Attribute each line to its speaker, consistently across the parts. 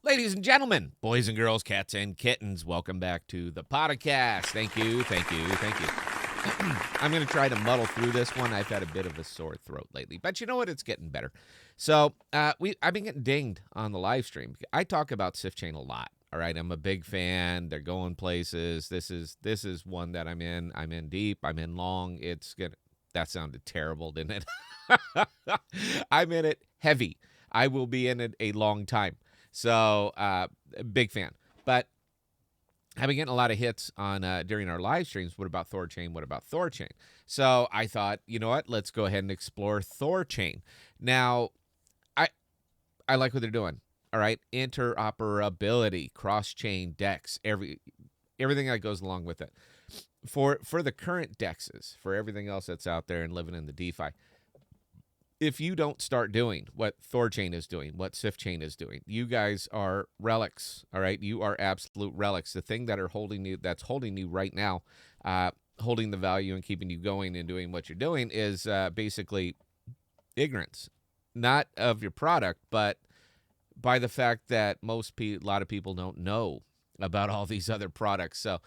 Speaker 1: Ladies and gentlemen, boys and girls, cats and kittens, welcome back to the podcast. Thank you, thank you, thank you. I'm going to try to muddle through this one. I've had a bit of a sore throat lately, but you know what? It's getting better. So I've been getting dinged on the live stream. I talk about Sifchain a lot. All right, I'm a big fan. They're going places. This is one that I'm in. I'm in deep. I'm in long. That sounded terrible, didn't it? I'm in it heavy. I will be in it a long time. So, big fan. But I've been getting a lot of hits on during our live streams. What about THORChain? What about THORChain? So I thought, you know what? Let's go ahead and explore THORChain. Now, I like what they're doing. All right, interoperability, cross-chain dexs, everything that goes along with it. For the current dexes, for everything else that's out there and living in the DeFi, if you don't start doing what THORChain is doing, what Sifchain is doing, you guys are relics. All right, you are absolute relics. The thing that's holding you right now, holding the value and keeping you going and doing what you're doing is basically ignorance, not of your product, but by the fact that a lot of people don't know about all these other products. So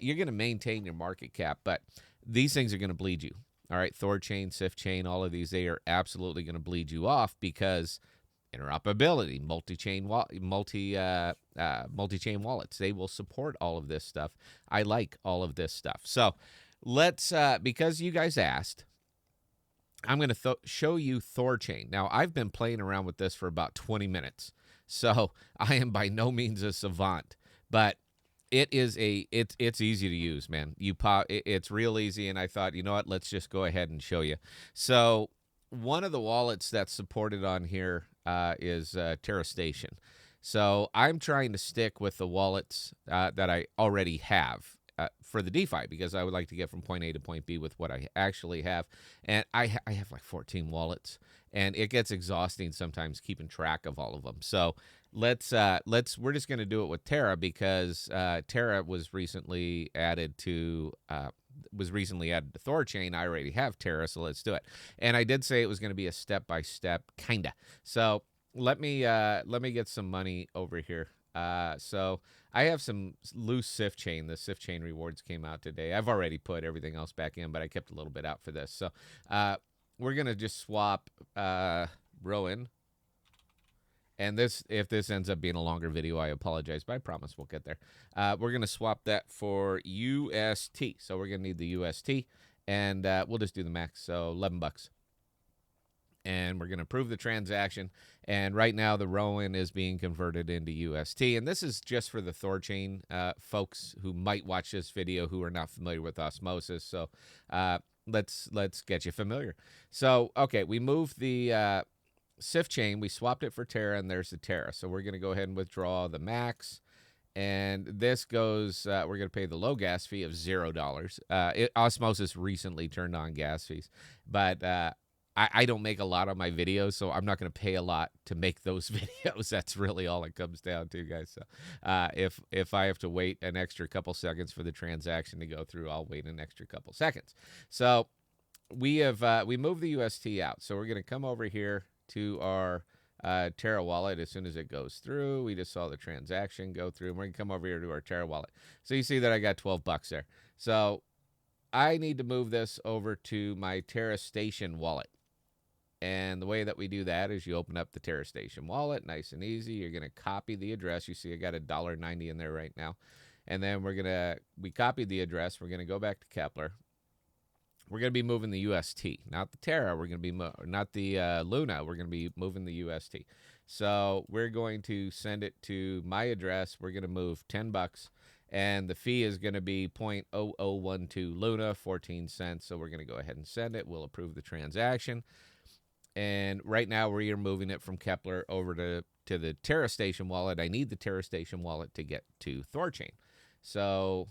Speaker 1: you're going to maintain your market cap, but these things are going to bleed you. All right, THORChain, Sifchain, all of these, they are absolutely going to bleed you off because interoperability, multi-chain wallets, they will support all of this stuff. I like all of this stuff. So let's, because you guys asked, I'm going to show you THORChain. Now, I've been playing around with this for about 20 minutes, so I am by no means a savant, but it's easy to use, man. It's real easy, and I thought, you know what, let's just go ahead and show you. So one of the wallets that's supported on here is TerraStation. So I'm trying to stick with the wallets that I already have for the DeFi because I would like to get from point A to point B with what I actually have. And I have like 14 wallets, and it gets exhausting sometimes keeping track of all of them. So we're just going to do it with Terra because Terra was recently added to THORChain. I already have Terra, so let's do it. And I did say it was going to be a step-by-step kinda. So let me get some money over here. So I have some loose Sifchain. The Sifchain rewards came out today. I've already put everything else back in, but I kept a little bit out for this. So we're going to just swap Rowan. And if this ends up being a longer video, I apologize, but I promise we'll get there. We're going to swap that for UST. So we're going to need the UST, and we'll just do the max. So $11. And we're going to approve the transaction. And right now, the Rowan is being converted into UST. And this is just for the THORChain folks who might watch this video who are not familiar with Osmosis. So let's get you familiar. So, okay, we moved the Sifchain. We swapped it for Terra, and there's the Terra. So we're going to go ahead and withdraw the max. And this goes, we're going to pay the low gas fee of $0. Osmosis recently turned on gas fees. But I don't make a lot on my videos, so I'm not going to pay a lot to make those videos. That's really all it comes down to, guys. So if I have to wait an extra couple seconds for the transaction to go through, I'll wait an extra couple seconds. So we moved the UST out. So we're going to come over here to our Terra wallet as soon as it goes through. We just saw the transaction go through, and we're going to come over here to our Terra wallet. So you see that I got $12 there. So I need to move this over to my TerraStation wallet. And the way that we do that is you open up the TerraStation wallet, nice and easy. You're going to copy the address. You see I got $1.90 in there right now. And then we copied the address. We're going to go back to Kepler. We're going to be moving the UST, not the Terra. We're going to be not the Luna. We're going to be moving the UST. So we're going to send it to my address. We're going to move $10. And the fee is going to be 0.0012 Luna, 14 cents. So we're going to go ahead and send it. We'll approve the transaction. And right now we are moving it from Kepler over to the TerraStation wallet. I need the TerraStation wallet to get to THORChain. So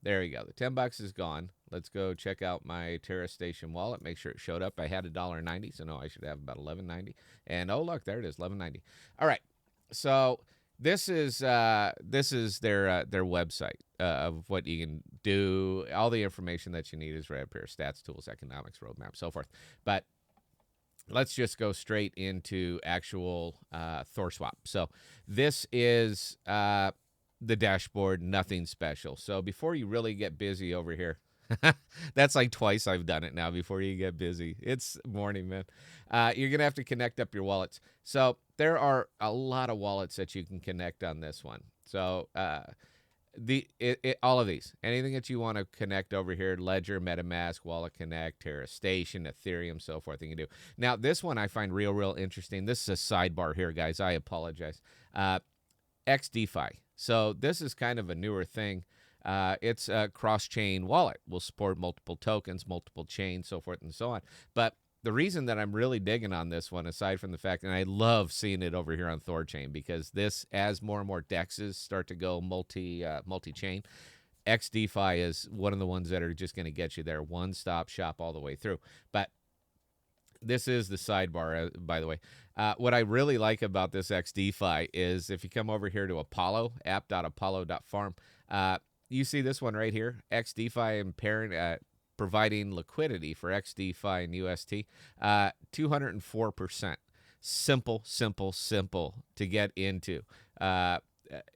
Speaker 1: there you go. The $10 is gone. Let's go check out my TerraStation wallet. Make sure it showed up. I had $1.90, so no, I should have about $11.90. And oh look, there it is, $11.90. All right. So this is their website of what you can do. All the information that you need is right up here: stats, tools, economics, roadmap, so forth. But let's just go straight into actual THORSwap. So this is the dashboard, nothing special. So before you really get busy over here, that's like twice I've done it now before you get busy. It's morning, man. You're going to have to connect up your wallets. So there are a lot of wallets that you can connect on this one. So all of these, anything that you want to connect over here, Ledger, MetaMask, Wallet Connect, Terra Station, Ethereum, so forth, you can do. Now, this one I find real interesting. This is a sidebar here, guys. I apologize. XDefi. So this is kind of a newer thing. It's a cross-chain wallet. Will support multiple tokens, multiple chains, so forth and so on. But the reason that I'm really digging on this one, aside from the fact, and I love seeing it over here on THORChain, because this, as more and more dexes start to go multi-chain, XDeFi is one of the ones that are just going to get you there, one-stop shop all the way through. But this is the sidebar, by the way. What I really like about this XDeFi is if you come over here to Apollo, app.apollo.farm, you see this one right here, XDeFi and parent providing liquidity for XDeFi and UST, 204%. Simple to get into. And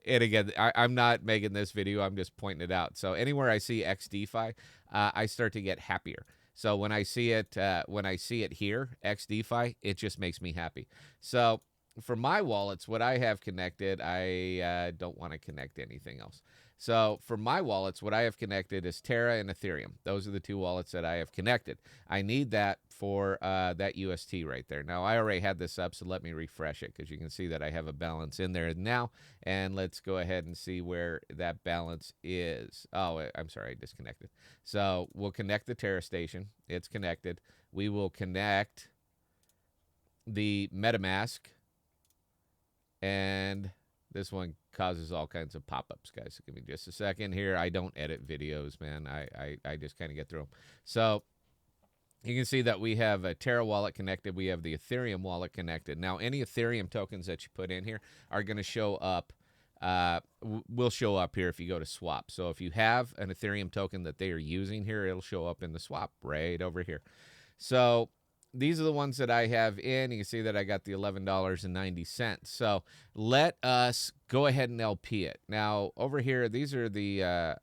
Speaker 1: again, I'm not making this video, I'm just pointing it out. So anywhere I see XDeFi, I start to get happier. So when I see it here, XDeFi, it just makes me happy. So for my wallets, what I have connected, I don't want to connect anything else. So for my wallets, what I have connected is Terra and Ethereum. Those are the two wallets that I have connected. I need that for that UST right there. Now, I already had this up, so let me refresh it, because you can see that I have a balance in there now. And let's go ahead and see where that balance is. Oh, I'm sorry, I disconnected. So we'll connect the Terra station. It's connected. We will connect the MetaMask, and this one causes all kinds of pop-ups, guys. So give me just a second here. I don't edit videos, man. I just kind of get through them. So you can see that we have a Terra wallet connected. We have the Ethereum wallet connected. Now, any Ethereum tokens that you put in here are going to show up, will show up here if you go to swap. So if you have an Ethereum token that they are using here, it'll show up in the swap right over here. So these are the ones that I have in. You can see that I got the $11.90. So let us go ahead and LP it. Now, over here, these are the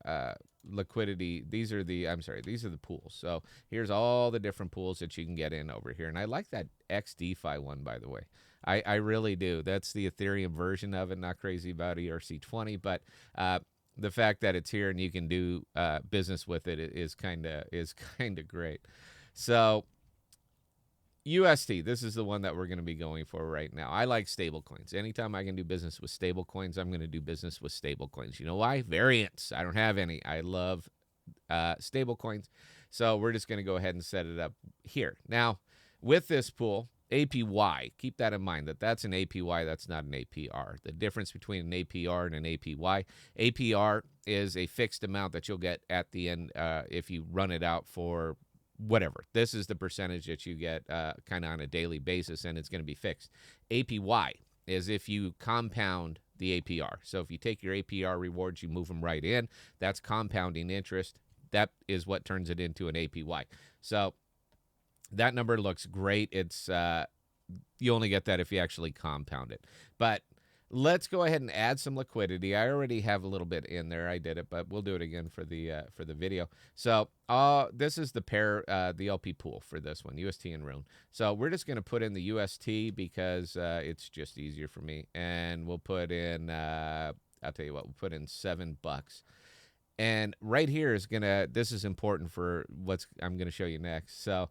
Speaker 1: liquidity. These are the pools. So here's all the different pools that you can get in over here. And I like that XDeFi one, by the way. I really do. That's the Ethereum version of it. Not crazy about ERC20, but the fact that it's here and you can do business with it is kind of great. So UST, this is the one that we're going to be going for right now. I like stable coins. Anytime I can do business with stable coins, I'm going to do business with stable coins. You know why? Variants. I don't have any. I love stable coins. So we're just going to go ahead and set it up here. Now, with this pool, APY, keep that in mind, that's an APY, that's not an APR. The difference between an APR and an APY, APR is a fixed amount that you'll get at the end if you run it out for whatever. This is the percentage that you get kind of on a daily basis, and it's going to be fixed. APY is if you compound the APR. So if you take your APR rewards, you move them right in. That's compounding interest. That is what turns it into an APY. So that number looks great. It's you only get that if you actually compound it. But let's go ahead and add some liquidity. I already have a little bit in there. I did it, but we'll do it again for the video. So this is the pair, the LP pool for this one, UST and Rune. So we're just going to put in the UST because it's just easier for me. And we'll put in, I'll tell you what, we'll put in $7. And right here is this is important for what I'm going to show you next. So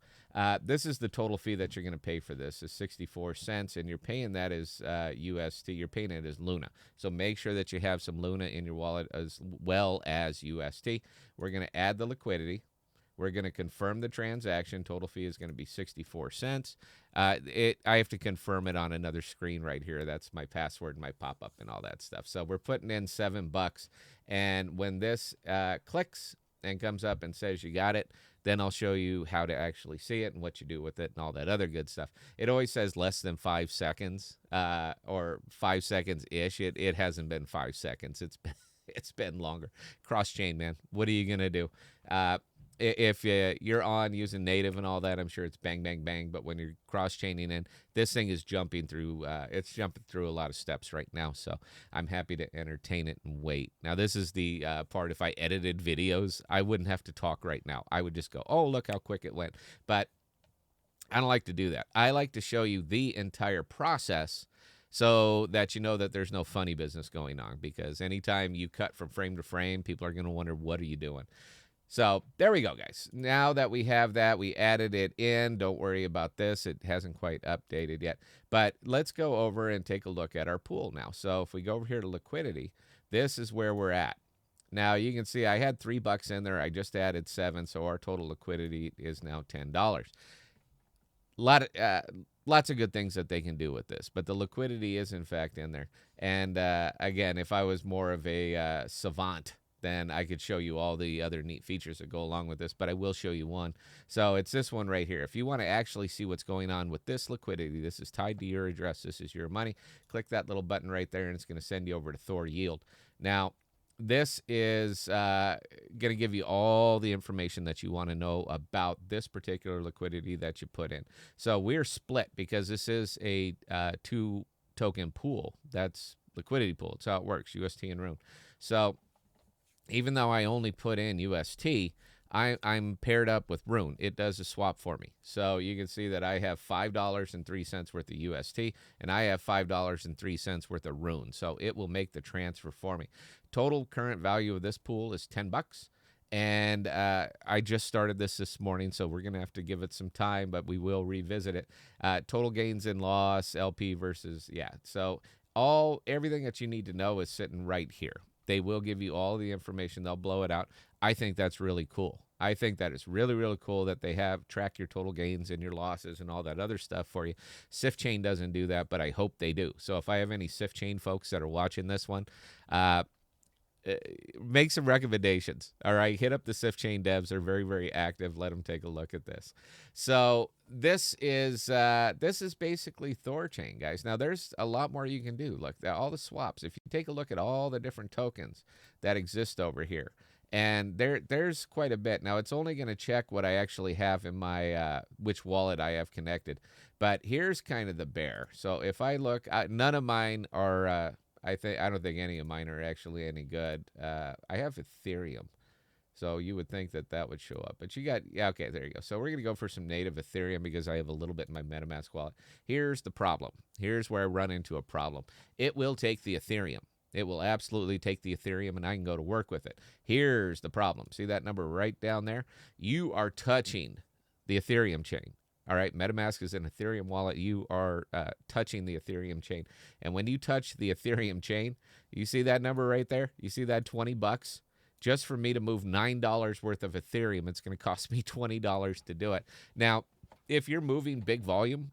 Speaker 1: this is the total fee that you're going to pay for this is 64 cents, and you're paying that as UST. You're paying it as Luna. So make sure that you have some Luna in your wallet as well as UST. We're going to add the liquidity. We're going to confirm the transaction. Total fee is going to be 64 cents. I have to confirm it on another screen right here. That's my password, my pop-up, and all that stuff. So we're putting in $7. And when this clicks and comes up and says you got it, then I'll show you how to actually see it and what you do with it and all that other good stuff. It always says less than 5 seconds or 5 seconds-ish. It hasn't been 5 seconds. It's been longer. Cross-chain, man. What are you going to do? If you're on using native and all that, I'm sure it's bang, bang, bang. But when you're cross-chaining in, this thing is jumping through. It's jumping through a lot of steps right now. So I'm happy to entertain it and wait. Now, this is the part. If I edited videos, I wouldn't have to talk right now. I would just go, oh, look how quick it went. But I don't like to do that. I like to show you the entire process so that you know that there's no funny business going on, because anytime you cut from frame to frame, people are going to wonder, what are you doing? So there we go, guys. Now that we have that, we added it in. Don't worry about this. It hasn't quite updated yet. But let's go over and take a look at our pool now. So if we go over here to liquidity, this is where we're at. Now you can see I had $3 in there. I just added 7, so our total liquidity is now $10. Lots of good things that they can do with this, but the liquidity is in fact in there. And again, if I was more of a savant, then I could show you all the other neat features that go along with this, but I will show you one. So it's this one right here. If you want to actually see what's going on with this liquidity, this is tied to your address. This is your money. Click that little button right there, and it's going to send you over to Thor Yield. Now, this is going to give you all the information that you want to know about this particular liquidity that you put in. So we're split because this is a 2-token pool. That's liquidity pool. It's how it works, UST and Rune. So even though I only put in UST, I'm paired up with Rune. It does a swap for me. So you can see that I have $5.03 worth of UST, and I have $5.03 worth of Rune. So it will make the transfer for me. Total current value of this pool is $10. And I just started this morning, so we're going to have to give it some time, but we will revisit it. Total gains and loss, LP versus, yeah. So everything that you need to know is sitting right here. They will give you all the information. They'll blow it out. I think that's really cool. I think that is really, really cool that they have track your total gains and your losses and all that other stuff for you. Sifchain doesn't do that, but I hope they do. So if I have any Sifchain folks that are watching this one, make some recommendations. All right, hit up the Sifchain devs. They're very, very active. Let them take a look at this. So this is basically THORChain, guys. Now there's a lot more you can do. Look, all the swaps. If you take a look at all the different tokens that exist over here, and there's quite a bit. Now it's only going to check what I actually have in my which wallet I have connected. But here's kind of the bear. So if I look, none of mine are. I don't think any of mine are actually any good. I have Ethereum, so you would think that would show up. But you got, yeah, okay, there you go. So we're going to go for some native Ethereum because I have a little bit in my MetaMask wallet. Here's the problem. Here's where I run into a problem. It will take the Ethereum. It will absolutely take the Ethereum, and I can go to work with it. Here's the problem. See that number right down there? You are touching the Ethereum chain. All right, MetaMask is an Ethereum wallet. You are touching the Ethereum chain. And when you touch the Ethereum chain, you see that number right there? You see that $20? Just for me to move $9 worth of Ethereum, it's going to cost me $20 to do it. Now, if you're moving big volume,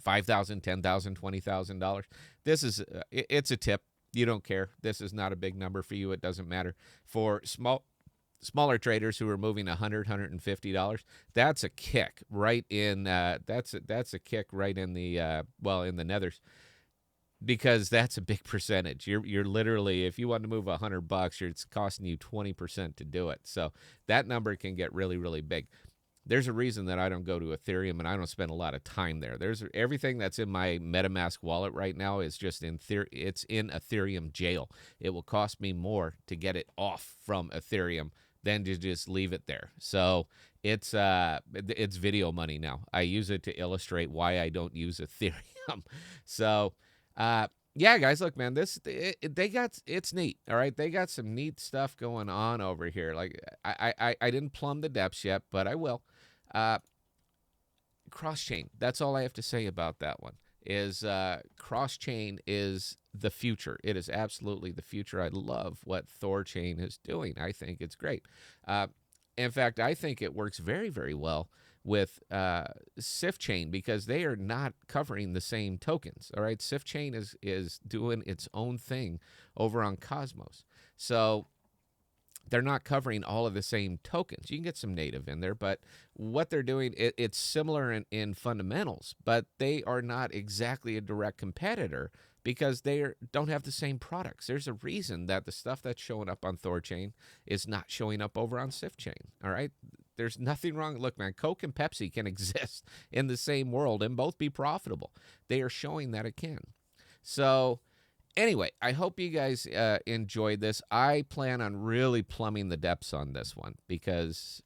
Speaker 1: $5,000, $10,000, $20,000, this is it's a tip. You don't care. This is not a big number for you. It doesn't matter. For smaller traders who are moving $100, $150, that's a kick right in. That's a kick right in the in the nethers, because that's a big percentage. You're literally, if you want to move $100, it's costing you 20% to do it. So that number can get really, really big. There's a reason that I don't go to Ethereum and I don't spend a lot of time there. There's everything that's in my MetaMask wallet right now is just it's in Ethereum jail. It will cost me more to get it off from Ethereum than to just leave it there. So it's video money now. I use it to illustrate why I don't use Ethereum. So yeah, guys, look, man, it's neat. All right, they got some neat stuff going on over here. Like I didn't plumb the depths yet, but I will. Cross-chain. That's all I have to say about that one. Is cross-chain is the future. It is absolutely the future. I love what THORChain is doing. I think it's great. In fact, I think it works very, very well with Sifchain because they are not covering the same tokens. All right, Sifchain is doing its own thing over on Cosmos. So they're not covering all of the same tokens. You can get some native in there, but what they're doing, it's similar in fundamentals, but they are not exactly a direct competitor because they don't have the same products. There's a reason that the stuff that's showing up on THORChain is not showing up over on Sifchain, all right? There's nothing wrong. Look, man, Coke and Pepsi can exist in the same world and both be profitable. They are showing that it can. So anyway, I hope you guys enjoyed this. I plan on really plumbing the depths on this one because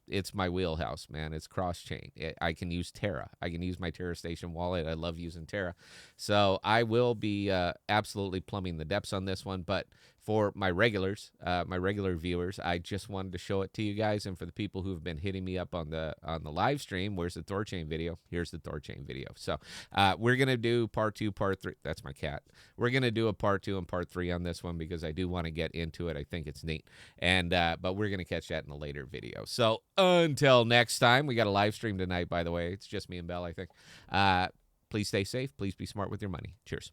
Speaker 1: it's my wheelhouse, man. It's cross-chain. I can use Terra. I can use my Terra Station wallet. I love using Terra. So I will be absolutely plumbing the depths on this one. But for my regulars, my regular viewers, I just wanted to show it to you guys. And for the people who have been hitting me up on the live stream, where's the THORChain video? Here's the THORChain video. So we're going to do part 2, part 3. That's my cat. We're going to do a part 2 and part 3 on this one because I do want to get into it. I think it's neat. And but we're going to catch that in a later video. So until next time, we got a live stream tonight, by the way. It's just me and Belle, I think. Please stay safe. Please be smart with your money. Cheers.